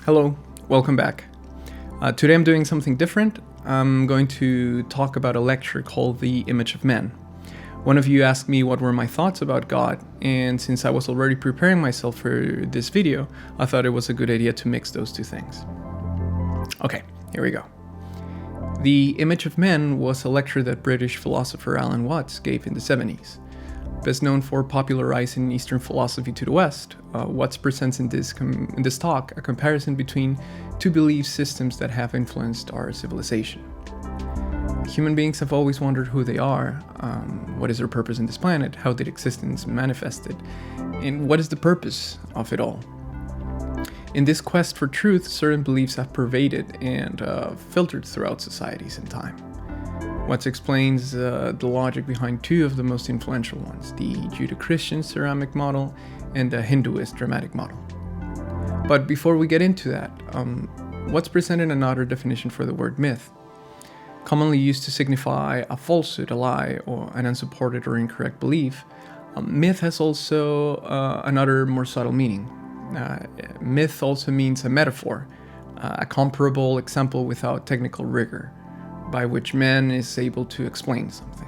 Hello, welcome back. Today I'm doing something different. I'm going to talk about a lecture called The Image of Man. One of you asked me what were my thoughts about God, and since I was already preparing myself for this video, I thought it was a good idea to mix those two things. Okay, here we go. The Image of Man was a lecture that British philosopher Alan Watts gave in the 70s. Best known for popularizing Eastern philosophy to the West, Watts presents in this talk a comparison between two belief systems that have influenced our civilization. Human beings have always wondered who they are, what is their purpose in this planet, how did existence manifested, and what is the purpose of it all. In this quest for truth, certain beliefs have pervaded and filtered throughout societies and time. Watts explains the logic behind two of the most influential ones, the Judeo-Christian ceramic model and the Hinduist dramatic model. But before we get into that, Watts presented another definition for the word myth. Commonly used to signify a falsehood, a lie, or an unsupported or incorrect belief, myth has also another more subtle meaning. Myth also means a metaphor, a comparable example without technical rigor, by which man is able to explain something.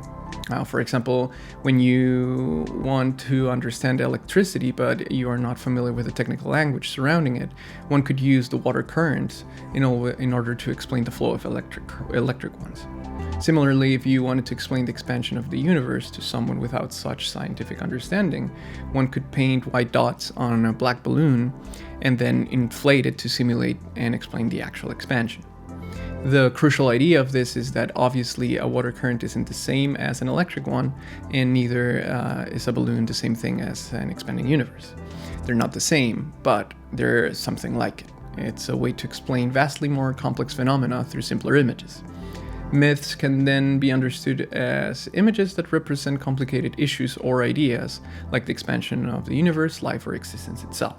For example, when you want to understand electricity but you are not familiar with the technical language surrounding it, one could use the water currents in order to explain the flow of electric ones. Similarly, if you wanted to explain the expansion of the universe to someone without such scientific understanding, one could paint white dots on a black balloon and then inflate it to simulate and explain the actual expansion. The crucial idea of this is that obviously a water current isn't the same as an electric one, and neither is a balloon the same thing as an expanding universe. They're not the same, but they're something like it. It's a way to explain vastly more complex phenomena through simpler images. Myths can then be understood as images that represent complicated issues or ideas, like the expansion of the universe, life, or existence itself.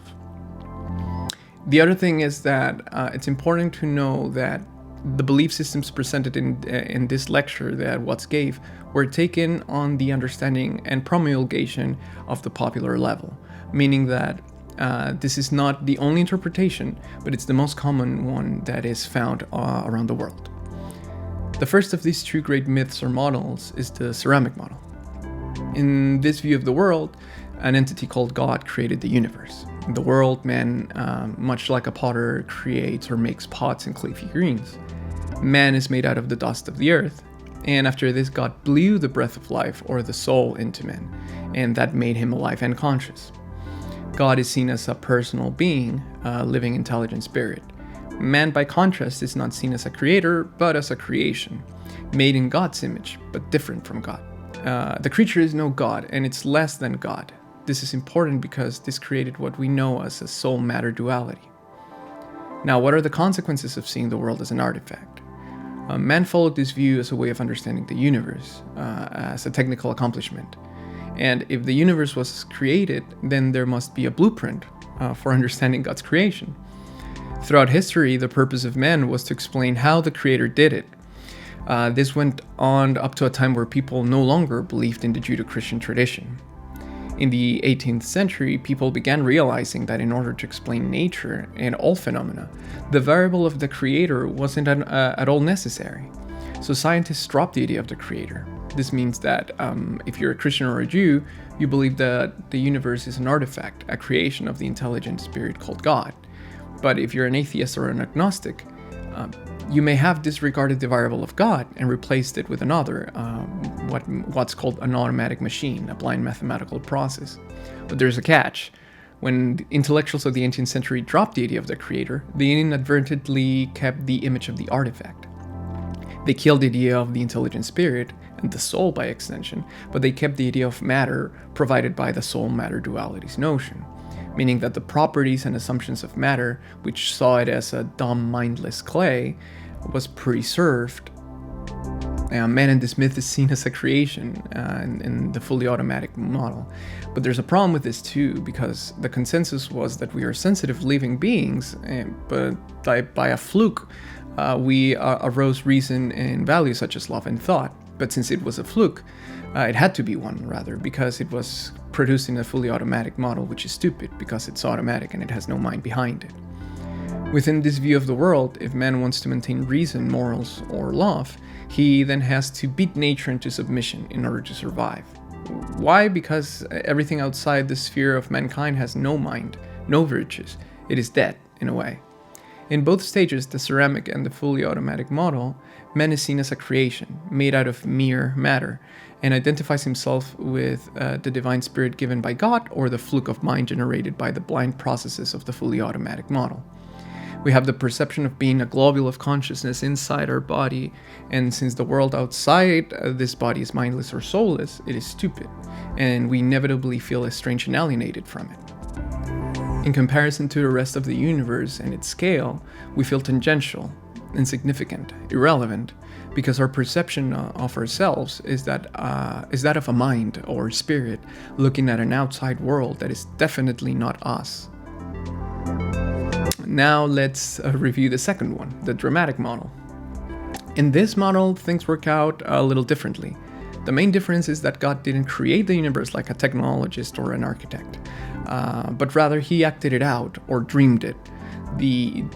The other thing is that it's important to know that the belief systems presented in this lecture that Watts gave were taken on the understanding and promulgation of the popular level, meaning that this is not the only interpretation, but it's the most common one that is found around the world. The first of these two great myths or models is the ceramic model. In this view of the world, an entity called God created the universe. In the world, man, much like a potter, creates or makes pots and clay figurines. Man is made out of the dust of the earth, and after this, God blew the breath of life, or the soul, into man, and that made him alive and conscious. God is seen as a personal being, a living, intelligent spirit. Man, by contrast, is not seen as a creator, but as a creation, made in God's image, but different from God. The creature is no God, and it's less than God. This is important because this created what we know as a soul-matter duality. Now, what are the consequences of seeing the world as an artifact? Man followed this view as a way of understanding the universe, as a technical accomplishment. And if the universe was created, then there must be a blueprint for understanding God's creation. Throughout history, the purpose of man was to explain how the Creator did it. This went on up to a time where people no longer believed in the Judeo-Christian tradition. In the 18th century, people began realizing that in order to explain nature and all phenomena, the variable of the creator wasn't at all necessary. So scientists dropped the idea of the creator. This means that if you're a Christian or a Jew, you believe that the universe is an artifact, a creation of the intelligent spirit called God. But if you're an atheist or an agnostic, you may have disregarded the variable of God and replaced it with another, what's called an automatic machine, a blind mathematical process. But there's a catch. When the intellectuals of the 18th century dropped the idea of the creator, they inadvertently kept the image of the artifact. They killed the idea of the intelligent spirit, and the soul by extension, but they kept the idea of matter provided by the soul-matter duality's notion, meaning that the properties and assumptions of matter, which saw it as a dumb, mindless clay, was preserved. Man in this myth is seen as a creation in the fully automatic model. But there's a problem with this too, because the consensus was that we are sensitive living beings, but by a fluke, we arose reason and values such as love and thought. But since it was a fluke, it had to be one, rather, because it was produced in a fully automatic model, which is stupid because it's automatic and it has no mind behind it. Within this view of the world, if man wants to maintain reason, morals, or love, he then has to beat nature into submission in order to survive. Why? Because everything outside the sphere of mankind has no mind, no virtues. It is dead, in a way. In both stages, the ceramic and the fully automatic model, man is seen as a creation, made out of mere matter, and identifies himself with the divine spirit given by God or the fluke of mind generated by the blind processes of the fully automatic model. We have the perception of being a globule of consciousness inside our body, and since the world outside this body is mindless or soulless, it is stupid, and we inevitably feel estranged and alienated from it. In comparison to the rest of the universe and its scale, we feel tangential, insignificant, irrelevant, because our perception of ourselves is that of a mind or spirit looking at an outside world that is definitely not us. Now let's review the second one, the dramatic model. In this model, things work out a little differently. The main difference is that God didn't create the universe like a technologist or an architect, but rather he acted it out or dreamed it.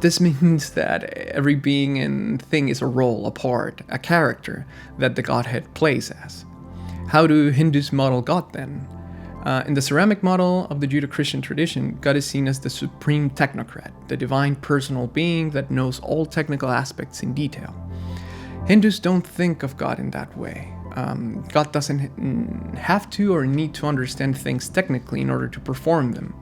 This means that every being and thing is a role, a part, a character that the Godhead plays as. How do Hindus model God then? In the ceramic model of the Judeo-Christian tradition, God is seen as the supreme technocrat, the divine personal being that knows all technical aspects in detail. Hindus don't think of God in that way. God doesn't have to or need to understand things technically in order to perform them.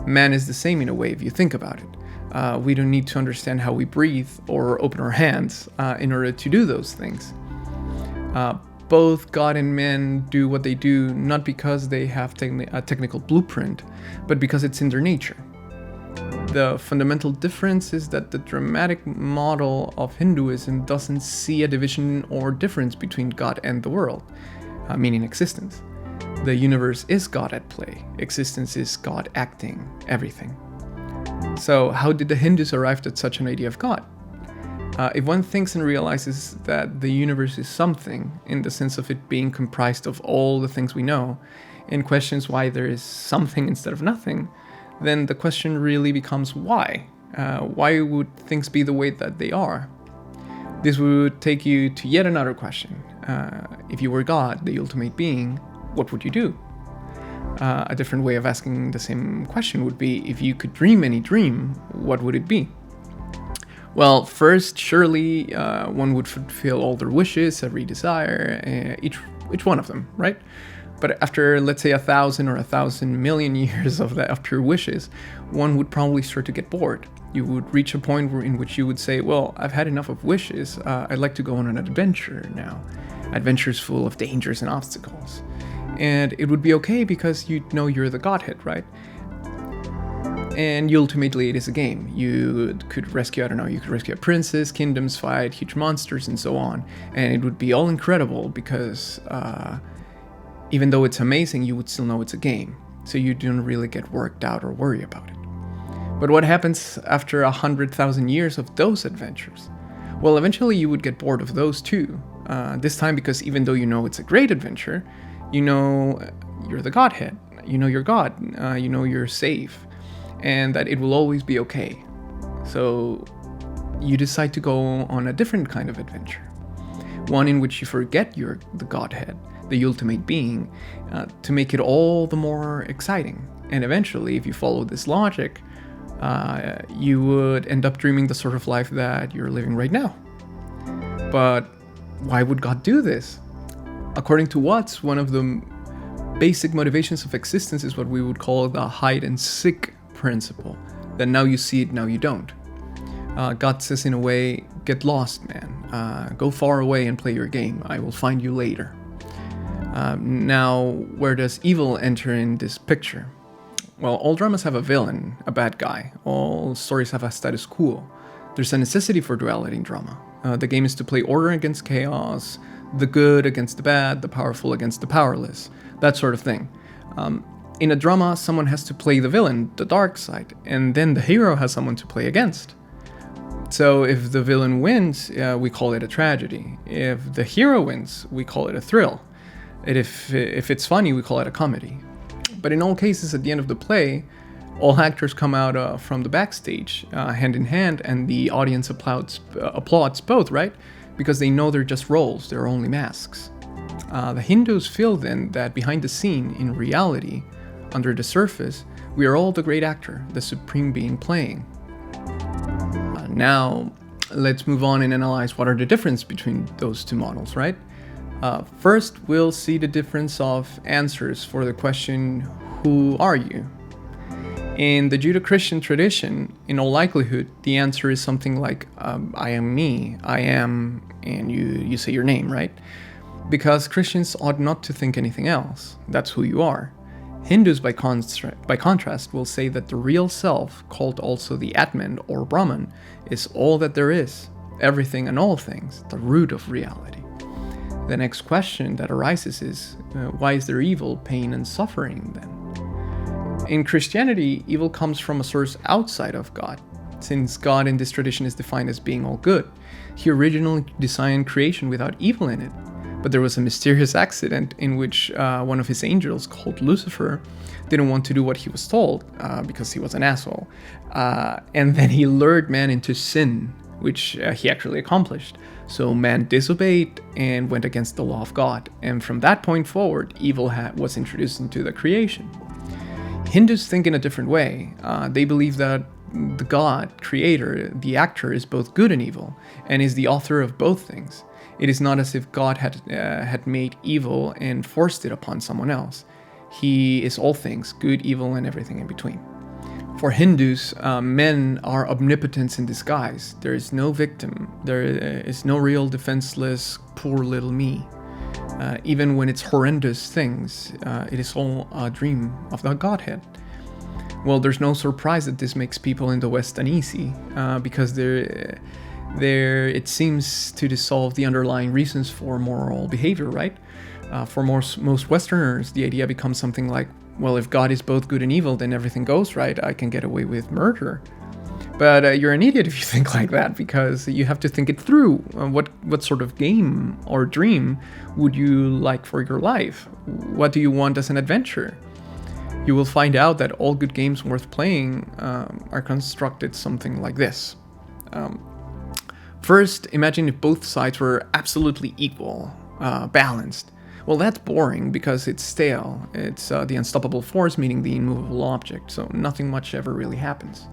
Man is the same in a way if you think about it. We don't need to understand how we breathe or open our hands in order to do those things. Both God and man do what they do not because they have a technical blueprint, but because it's in their nature. The fundamental difference is that the dramatic model of Hinduism doesn't see a division or difference between God and the world, meaning existence. The universe is God at play. Existence is God acting everything. So how did the Hindus arrive at such an idea of God? If one thinks and realizes that the universe is something, in the sense of it being comprised of all the things we know, and questions why there is something instead of nothing, then the question really becomes why? Why would things be the way that they are? This would take you to yet another question. If you were God, the ultimate being, what would you do? A different way of asking the same question would be, if you could dream any dream, what would it be? Well, first, surely one would fulfill all their wishes, every desire, each one of them, right? But after, let's say, 1,000 or 1,000 million years of pure wishes, one would probably start to get bored. You would reach a point in which you would say, well, I've had enough of wishes. I'd like to go on an adventure now. Adventures full of dangers and obstacles. And it would be okay because you know you're the Godhead, right? And ultimately it is a game. You could rescue, you could rescue a princess, kingdoms, fight huge monsters, and so on. And it would be all incredible because even though it's amazing, you would still know it's a game. So you don't really get worked out or worry about it. But what happens after 100,000 years of those adventures? Well, eventually you would get bored of those too. This time because even though you know it's a great adventure, you know you're the Godhead. You know you're God. You know you're safe. And that it will always be okay. So you decide to go on a different kind of adventure. One in which you forget you're the Godhead, the ultimate being, to make it all the more exciting. And eventually, if you follow this logic, you would end up dreaming the sort of life that you're living right now. But why would God do this? According to Watts, one of the basic motivations of existence is what we would call the hide and seek principle, that now you see it, now you don't. God says in a way, get lost, man. Go far away and play your game. I will find you later. Now, where does evil enter in this picture? Well, all dramas have a villain, a bad guy. All stories have a status quo. There's a necessity for duality in drama. The game is to play order against chaos, the good against the bad, the powerful against the powerless, that sort of thing. In a drama, someone has to play the villain, the dark side, and then the hero has someone to play against. So if the villain wins, we call it a tragedy. If the hero wins, we call it a thrill. And if it's funny, we call it a comedy. But in all cases, at the end of the play, All actors come out from the backstage hand in hand, and the audience applauds both, right? Because they know they're just roles, they're only masks. The Hindus feel then that behind the scene, in reality, under the surface, we are all the great actor, the supreme being playing. Now, let's move on and analyze what are the differences between those two models, right? First, we'll see the difference of answers for the question, who are you? In the Judeo-Christian tradition, in all likelihood, the answer is something like, I am me, I am, and you say your name, right? Because Christians ought not to think anything else. That's who you are. Hindus, by contrast, will say that the real self, called also the Atman or Brahman, is all that there is, everything and all things, the root of reality. The next question that arises is, why is there evil, pain, and suffering then? In Christianity, evil comes from a source outside of God. Since God in this tradition is defined as being all good, he originally designed creation without evil in it. But there was a mysterious accident in which one of his angels, called Lucifer, didn't want to do what he was told because he was an asshole. And then he lured man into sin, which he actually accomplished. So man disobeyed and went against the law of God. And from that point forward, evil was introduced into the creation. Hindus think in a different way. They believe that the God, creator, the actor, is both good and evil, and is the author of both things. It is not as if God had made evil and forced it upon someone else. He is all things, good, evil, and everything in between. For Hindus, men are omnipotence in disguise. There is no victim. There is no real defenseless, poor little me. Even when it's horrendous things, it is all a dream of the Godhead. Well, there's no surprise that this makes people in the West uneasy, because it seems to dissolve the underlying reasons for moral behavior, right? For most Westerners, the idea becomes something like, well, if God is both good and evil, then everything goes right. I can get away with murder. But you're an idiot if you think like that, because you have to think it through. What sort of game or dream would you like for your life? What do you want as an adventure? You will find out that all good games worth playing are constructed something like this. First, imagine if both sides were absolutely equal, balanced. Well, that's boring because it's stale. It's the unstoppable force meeting the immovable object, so nothing much ever really happens.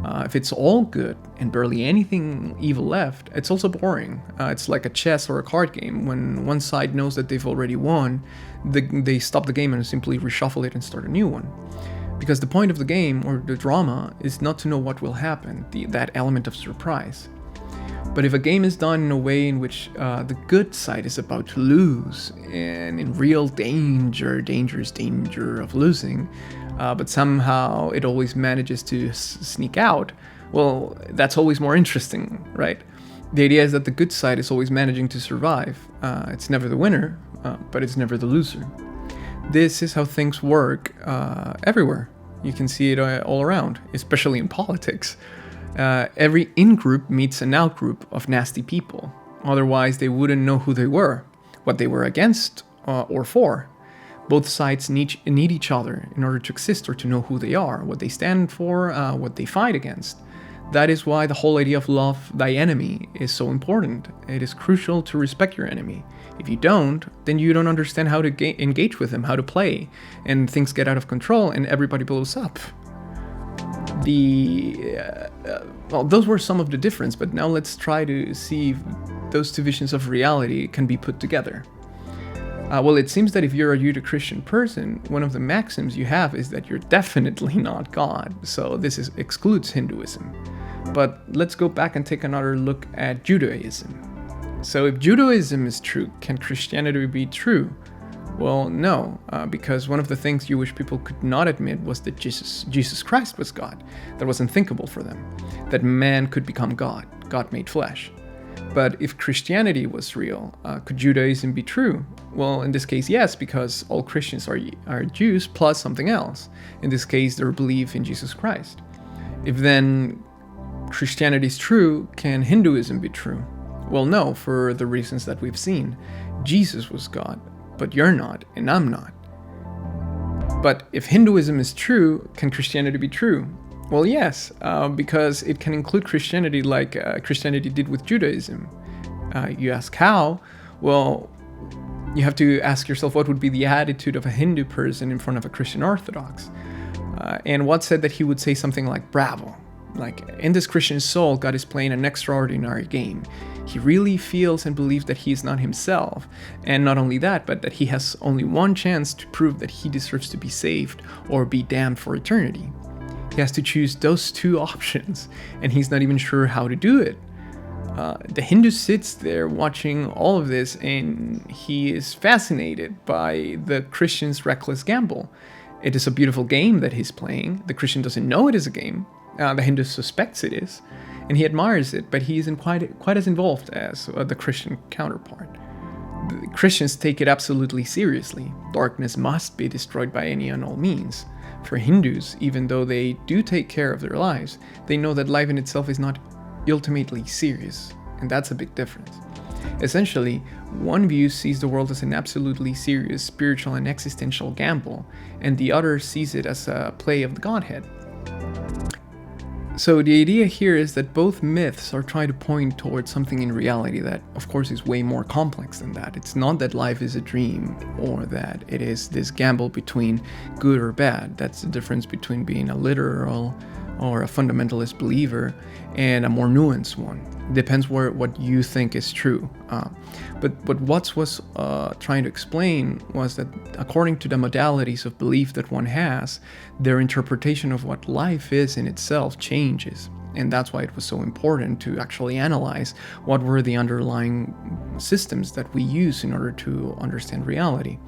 If it's all good and barely anything evil left, it's also boring. It's like a chess or a card game. When one side knows that they've already won, they stop the game and simply reshuffle it and start a new one. Because the point of the game, or the drama, is not to know what will happen, that element of surprise. But if a game is done in a way in which the good side is about to lose, and in real dangerous danger of losing, but somehow it always manages to sneak out, well, that's always more interesting, right? The idea is that the good side is always managing to survive. It's never the winner, but it's never the loser. This is how things work everywhere. You can see it all around, especially in politics. Every in-group meets an out-group of nasty people. Otherwise, they wouldn't know who they were, what they were against or for. Both sides need each other in order to exist or to know who they are, what they stand for, what they fight against. That is why the whole idea of love thy enemy is so important. It is crucial to respect your enemy. If you don't, then you don't understand how to engage with them, how to play, and things get out of control and everybody blows up. Well, those were some of the difference, but now let's try to see if those two visions of reality can be put together. Well, it seems that if you're a Judeo-Christian person, one of the maxims you have is that you're definitely not God, so this excludes Hinduism. But let's go back and take another look at Judaism. So if Judaism is true, can Christianity be true? Well, no, because one of the things Jewish people could not admit was that Jesus Christ was God. That was unthinkable for them, that man could become God made flesh. But if Christianity was real, could Judaism be true? Well, in this case, yes, because all Christians are Jews plus something else. In this case, their belief in Jesus Christ. If then Christianity is true, can Hinduism be true? Well, no, for the reasons that we've seen. Jesus was God, but you're not, and I'm not. But if Hinduism is true, can Christianity be true? Well, yes, because it can include Christianity like Christianity did with Judaism. You ask how? Well, you have to ask yourself what would be the attitude of a Hindu person in front of a Christian Orthodox. And what said that he would say something like, bravo. Like, in this Christian soul, God is playing an extraordinary game. He really feels and believes that he is not himself. And not only that, but that he has only one chance to prove that he deserves to be saved or be damned for eternity. He has to choose those two options, and he's not even sure how to do it. The Hindu sits there watching all of this, and he is fascinated by the Christian's reckless gamble. It is a beautiful game that he's playing. The Christian doesn't know it is a game. The Hindu suspects it is, and he admires it, but he isn't quite as involved as the Christian counterpart. The Christians take it absolutely seriously. Darkness must be destroyed by any and all means. For Hindus, even though they do take care of their lives, they know that life in itself is not ultimately serious, and that's a big difference. Essentially, one view sees the world as an absolutely serious spiritual and existential gamble, and the other sees it as a play of the Godhead. So the idea here is that both myths are trying to point towards something in reality that, of course, is way more complex than that. It's not that life is a dream or that it is this gamble between good or bad. That's the difference between being a literal or a fundamentalist believer and a more nuanced one. It depends what you think is true. But what Watts was trying to explain was that according to the modalities of belief that one has, their interpretation of what life is in itself changes. And that's why it was so important to actually analyze what were the underlying systems that we use in order to understand reality.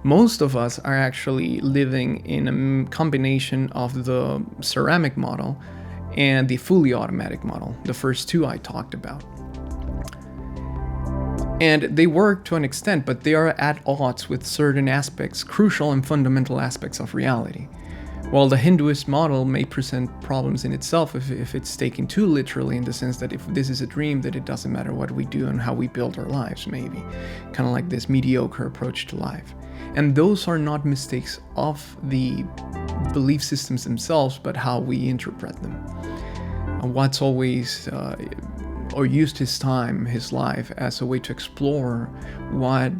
Most of us are actually living in a combination of the ceramic model and the fully automatic model, the first two I talked about. And they work to an extent, but they are at odds with certain aspects, crucial and fundamental aspects of reality. While the Hinduist model may present problems in itself if it's taken too literally, in the sense that if this is a dream, that it doesn't matter what we do and how we build our lives, maybe. Kind of like this mediocre approach to life. And those are not mistakes of the belief systems themselves, but how we interpret them. Watts always or used his time, his life, as a way to explore what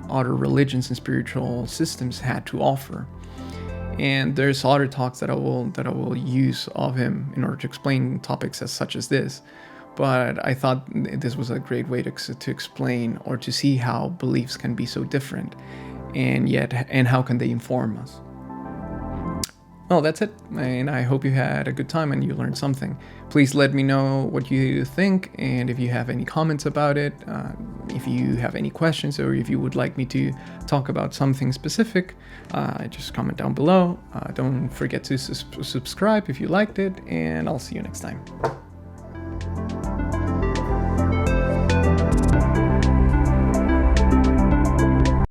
other religions and spiritual systems had to offer. And there's other talks that I will use of him in order to explain topics such as this. But I thought this was a great way to explain or to see how beliefs can be so different, and how can they inform us. Well, that's it, and I hope you had a good time and you learned something. Please let me know what you think, and if you have any comments about it, if you have any questions, or if you would like me to talk about something specific, just comment down below. Don't forget to subscribe if you liked it, and I'll see you next time.